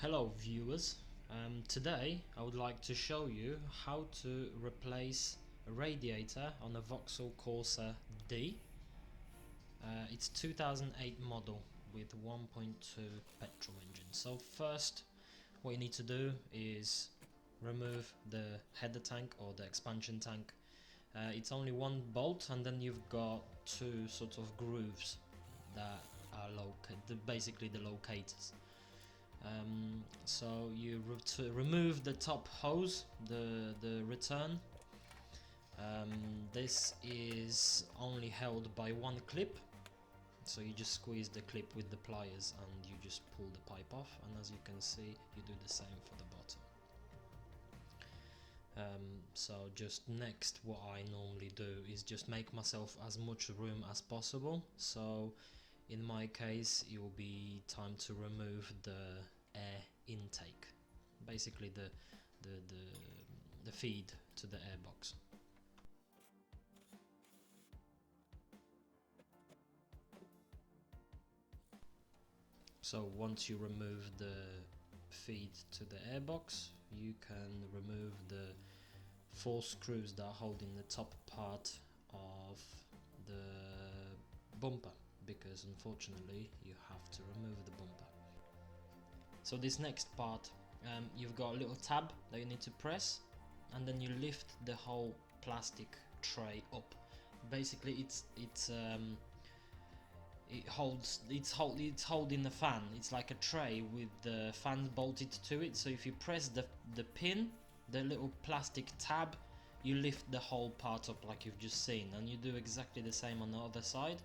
Hello viewers, today I would like to show you how to replace a radiator on a Vauxhall Corsa D. It's 2008 model with 1.2 petrol engine. So first what you need to do is remove the header tank or the expansion tank. It's only one bolt, and then you've got two sort of grooves that are basically the locators. So you remove the top hose, the return. This is only held by one clip, so you just squeeze the clip with the pliers and you just pull the pipe off, and as you can see you do the same for the bottom. So just next, what I normally do is just make myself as much room as possible. So in my case it will be time to remove the air intake, basically the feed to the airbox. So once you remove the feed to the airbox, you can remove the 4 screws that are holding the top part of the bumper, because unfortunately you have to remove the bumper. So this next part, you've got a little tab that you need to press, and then you lift the whole plastic tray up. Basically it's holding the fan. It's like a tray with the fan bolted to it, so if you press the pin, the little plastic tab, you lift the whole part up like you've just seen, and you do exactly the same on the other side,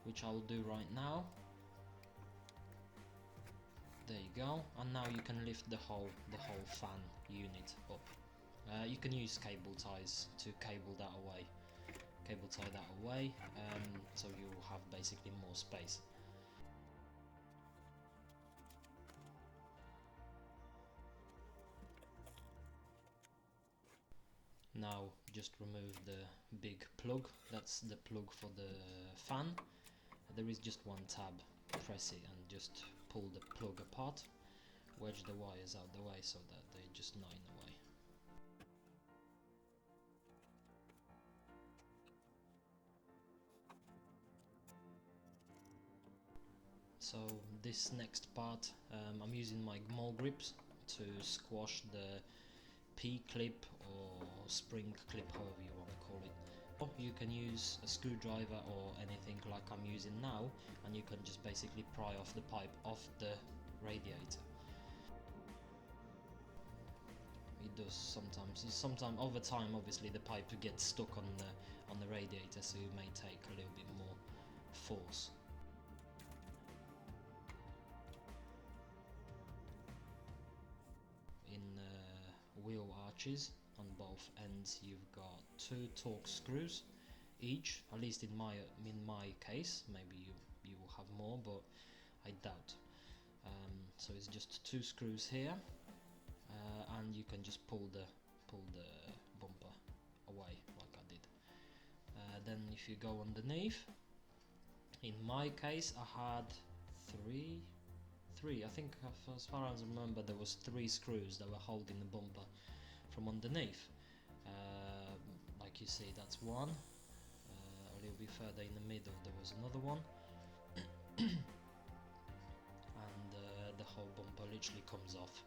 which I'll do right now. There you go, and now you can lift the whole fan unit up. You can use cable ties to cable tie that away, so you'll have basically more space. Now just remove the big plug. That's the plug for the fan. There is just one tab. Press it and just pull the plug apart. Wedge the wires out the way so that they're just not in the way. So this next part, I'm using my mole grips to squash the P-clip or spring clip, however you want to call it. Or you can use a screwdriver or anything like I'm using now, and you can just basically pry off the pipe off the radiator. It does sometimes over time obviously the pipe gets stuck on the radiator, so it may take a little bit more force. In wheel arches on both ends you've got 2 Torx screws each, at least in my case. Maybe you will have more, but I doubt. So it's just 2 screws here, and you can just pull the bumper away like I did. Then if you go underneath, in my case I had three, I think, as far as I remember, there was 3 screws that were holding the bumper from underneath. Like you see, that's one. A little bit further in the middle there was another one. And the whole bumper literally comes off.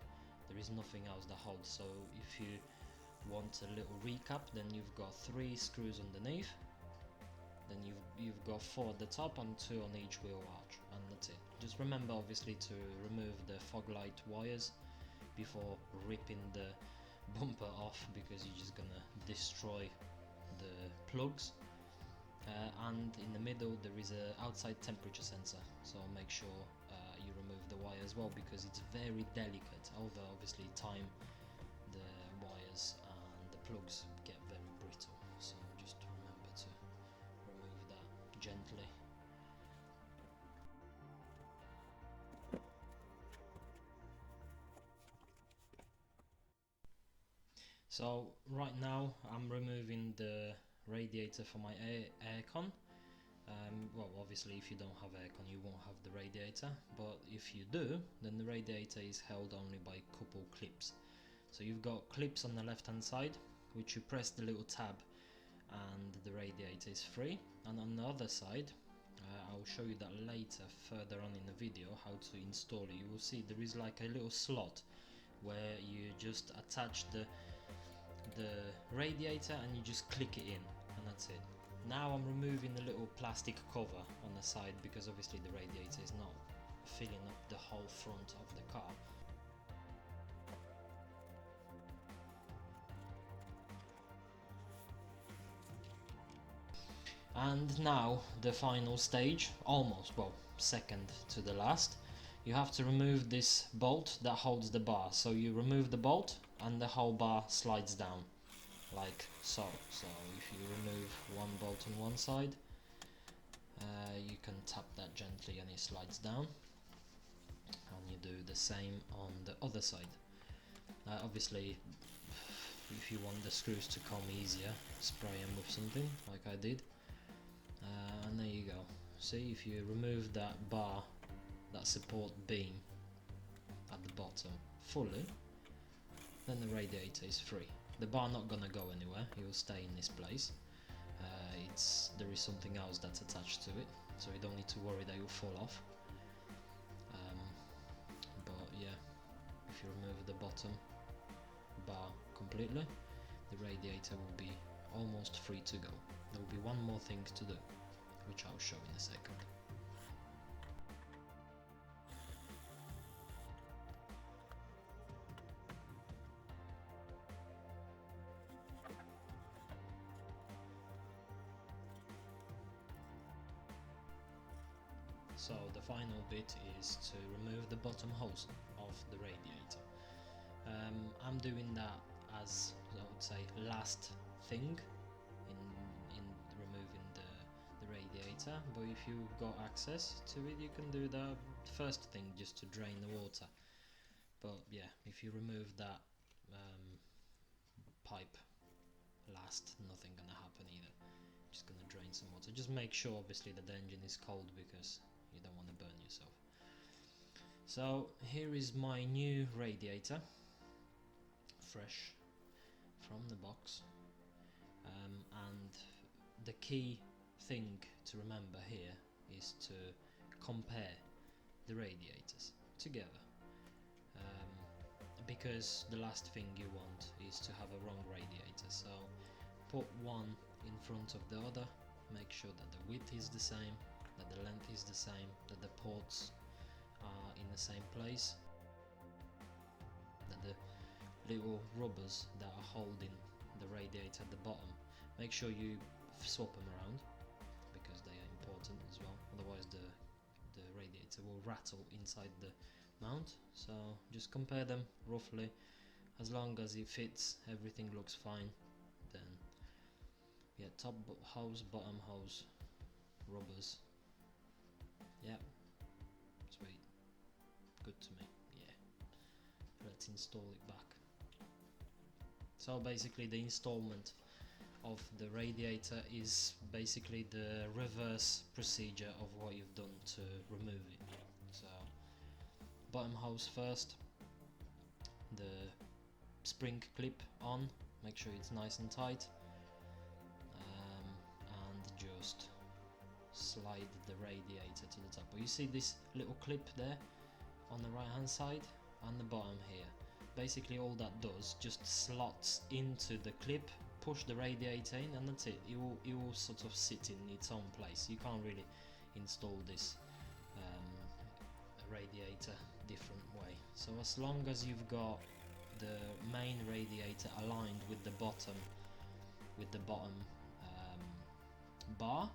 There is nothing else that holds. So if you want a little recap, then you've got 3 screws underneath, then you've got 4 at the top and 2 on each wheel arch, and that's it. Just remember obviously to remove the fog light wires before ripping the bumper off, because you're just gonna destroy the plugs. And in the middle there is a outside temperature sensor, so make sure you remove the wire as well, because it's very delicate. Over obviously time the wires and the plugs get very brittle, so just remember to remove that gently. So right now I'm removing the radiator for my aircon. Well, obviously if you don't have aircon you won't have the radiator, but if you do, then the radiator is held only by a couple clips. So you've got clips on the left hand side, which you press the little tab and the radiator is free, and on the other side, I'll show you that later further on in the video how to install it. You will see there is like a little slot where you just attach the radiator and you just click it in, and that's it. Now I'm removing the little plastic cover on the side because obviously the radiator is not filling up the whole front of the car. And now the final stage, almost, well, second to the last. You have to remove this bolt that holds the bar. So you remove the bolt and the whole bar slides down, like so. So if you remove one bolt on one side, you can tap that gently and it slides down. And you do the same on the other side. Obviously, if you want the screws to come easier, spray them with something like I did. And there you go. See, if you remove that bar, that support beam at the bottom fully, then the radiator is free. The bar not gonna go anywhere, it will stay in this place. There is something else that's attached to it, so you don't need to worry that it will fall off. But yeah, if you remove the bottom bar completely, the radiator will be almost free to go. There will be one more thing to do, which I'll show in a second. So the final bit is to remove the bottom hose of the radiator. I'm doing that as, I would say, last thing in removing the radiator, but if you've got access to it you can do the first thing just to drain the water. But yeah, if you remove that pipe last, nothing gonna happen either. Just gonna drain some water. Just make sure obviously that the engine is cold because you don't want to burn yourself. So here is my new radiator, fresh from the box, and the key thing to remember here is to compare the radiators together, because the last thing you want is to have a wrong radiator. So put one in front of the other, make sure that the width is the same, that the length is the same, that the ports are in the same place, that the little rubbers that are holding the radiator at the bottom, make sure you swap them around because they are important as well, otherwise the radiator will rattle inside the mount. So just compare them roughly, as long as it fits, everything looks fine, then yeah, top hose, bottom hose, rubbers, yeah, sweet, good to me. Yeah, let's install it back. So basically the installment of the radiator is basically the reverse procedure of what you've done to remove it. So bottom hose first, the spring clip on, make sure it's nice and tight, and just slide the radiator to the top. But you see this little clip there on the right hand side and the bottom here, basically all that does just slots into the clip, push the radiator in, and that's it. It will sort of sit in its own place. You can't really install this radiator different way. So as long as you've got the main radiator aligned with the bottom bar,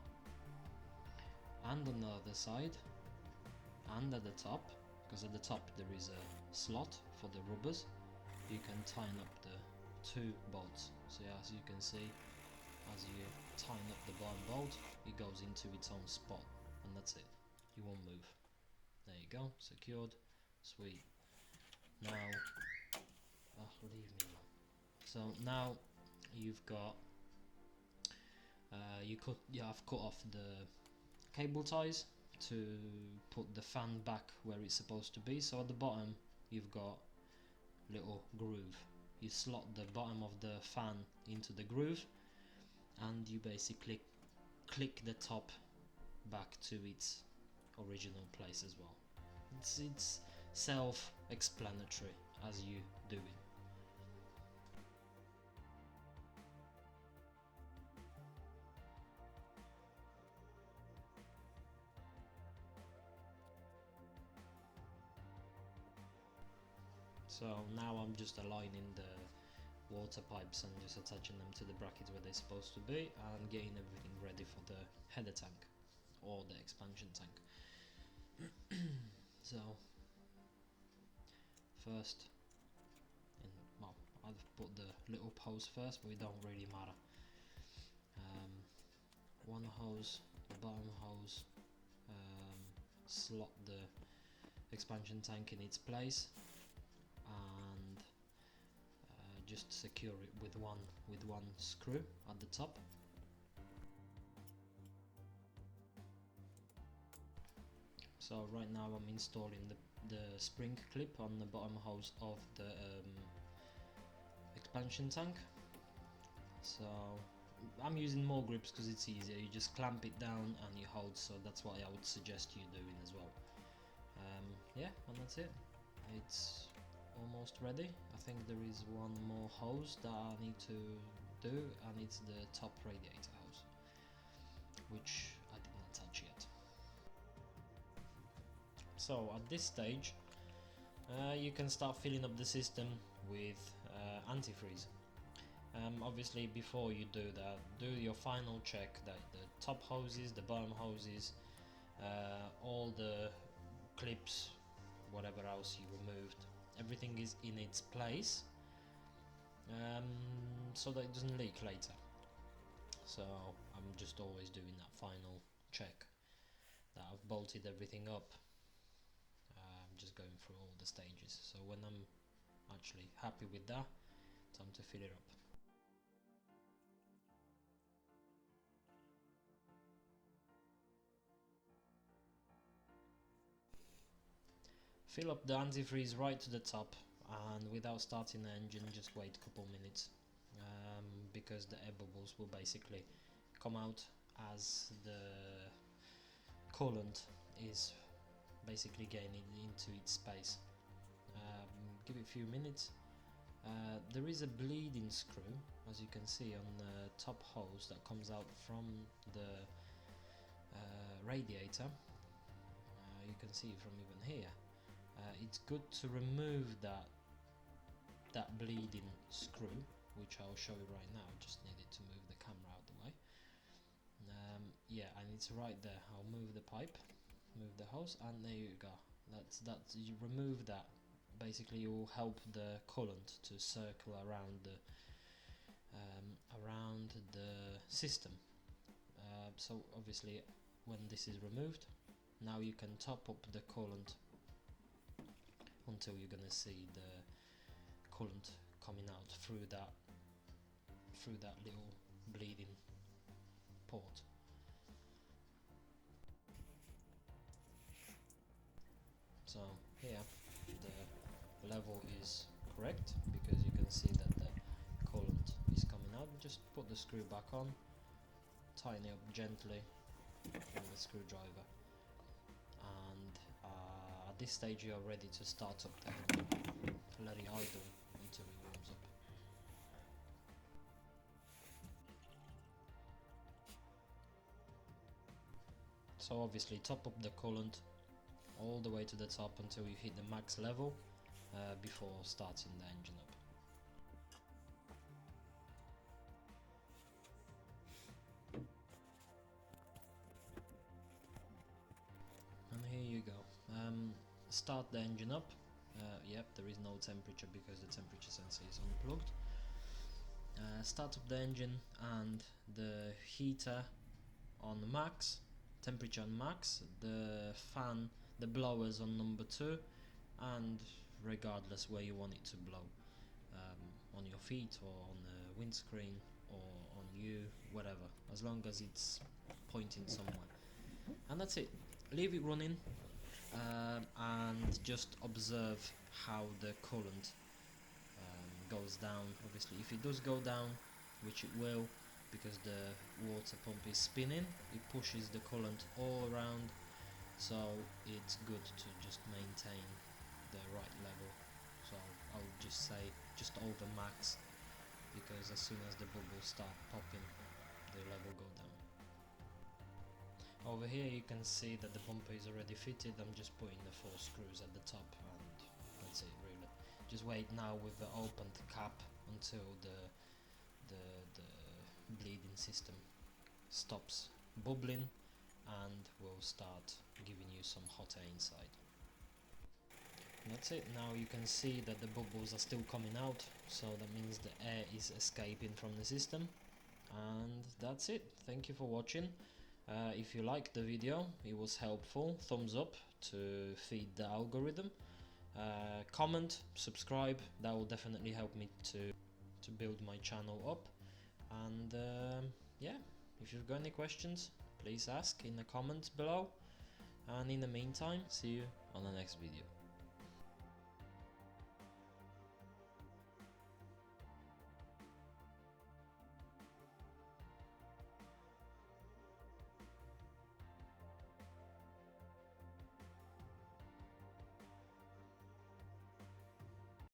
and on the other side, and at the top, because at the top there is a slot for the rubbers, you can tighten up the two bolts. So as you can see, as you tighten up the bottom bolt, it goes into its own spot, and that's it. You won't move. There you go, secured, sweet. Now, leave me alone. So now you've got, you have cut off the cable ties to put the fan back where it's supposed to be. So at the bottom you've got little groove. You slot the bottom of the fan into the groove and you basically click the top back to its original place as well. It's self-explanatory as you do it. So now I'm just aligning the water pipes and just attaching them to the brackets where they're supposed to be and getting everything ready for the header tank or the expansion tank. So first, well, I've put the little hose first, but it don't really matter. One hose, the bottom hose, slot the expansion tank in its place and just secure it with one screw at the top. So right now I'm installing the spring clip on the bottom hose of the expansion tank. So I'm using more grips because it's easier. You just clamp it down and you hold, so that's what I would suggest you doing as well. Yeah, and that's it. It's almost ready. I think there is one more hose that I need to do, and it's the top radiator hose, which I didn't touch yet. So at this stage you can start filling up the system with antifreeze. Obviously before you do that, do your final check that the top hoses, the bottom hoses, all the clips, whatever else you removed, everything is in its place, so that it doesn't leak later. So I'm just always doing that final check that I've bolted everything up. I'm just going through all the stages, so when I'm actually happy with that, time to fill it up. Fill up the antifreeze right to the top, and without starting the engine just wait a couple minutes, because the air bubbles will basically come out as the coolant is basically gaining into its space. Give it a few minutes. There is a bleeding screw, as you can see on the top hose that comes out from the radiator. You can see it from even here. It's good to remove that bleeding screw, which I'll show you right now. I just needed to move the camera out of the way. Yeah, and it's right there. I'll move the pipe, move the hose, and there you go. That's you remove that. Basically, it will help the coolant to circle around the system. So obviously, when this is removed, now you can top up the coolant until you're gonna see the coolant coming out through that little bleeding port. So here the level is correct because you can see that the coolant is coming out. Just put the screw back on, tighten it up gently with the screwdriver, and at this stage you are ready to start up the engine. Let it idle until it warms up. So obviously top up the coolant all the way to the top until you hit the max level before starting the engine up. And here you go. Start the engine up. Yep, there is no temperature because the temperature sensor is unplugged. Start up the engine and the heater on max, temperature on max, the fan, the blowers on number 2, and regardless where you want it to blow, on your feet or on the windscreen or on you, whatever, as long as it's pointing somewhere. and that's it. Leave it running, and just observe how the coolant goes down. Obviously, if it does go down, which it will, because the water pump is spinning, it pushes the coolant all around, so it's good to just maintain the right level. So I'll just say just over max, because as soon as the bubbles start popping, the level go down. Over here you can see that the bumper is already fitted. I'm just putting the 4 screws at the top, and that's it really. Just wait now with the opened cap until the bleeding system stops bubbling, and we'll start giving you some hot air inside. That's it. Now you can see that the bubbles are still coming out, so that means the air is escaping from the system. And that's it. Thank you for watching. If you liked the video, it was helpful, thumbs up to feed the algorithm. Comment, subscribe, that will definitely help me to build my channel up. And yeah, if you've got any questions, please ask in the comments below. And in the meantime, see you on the next video.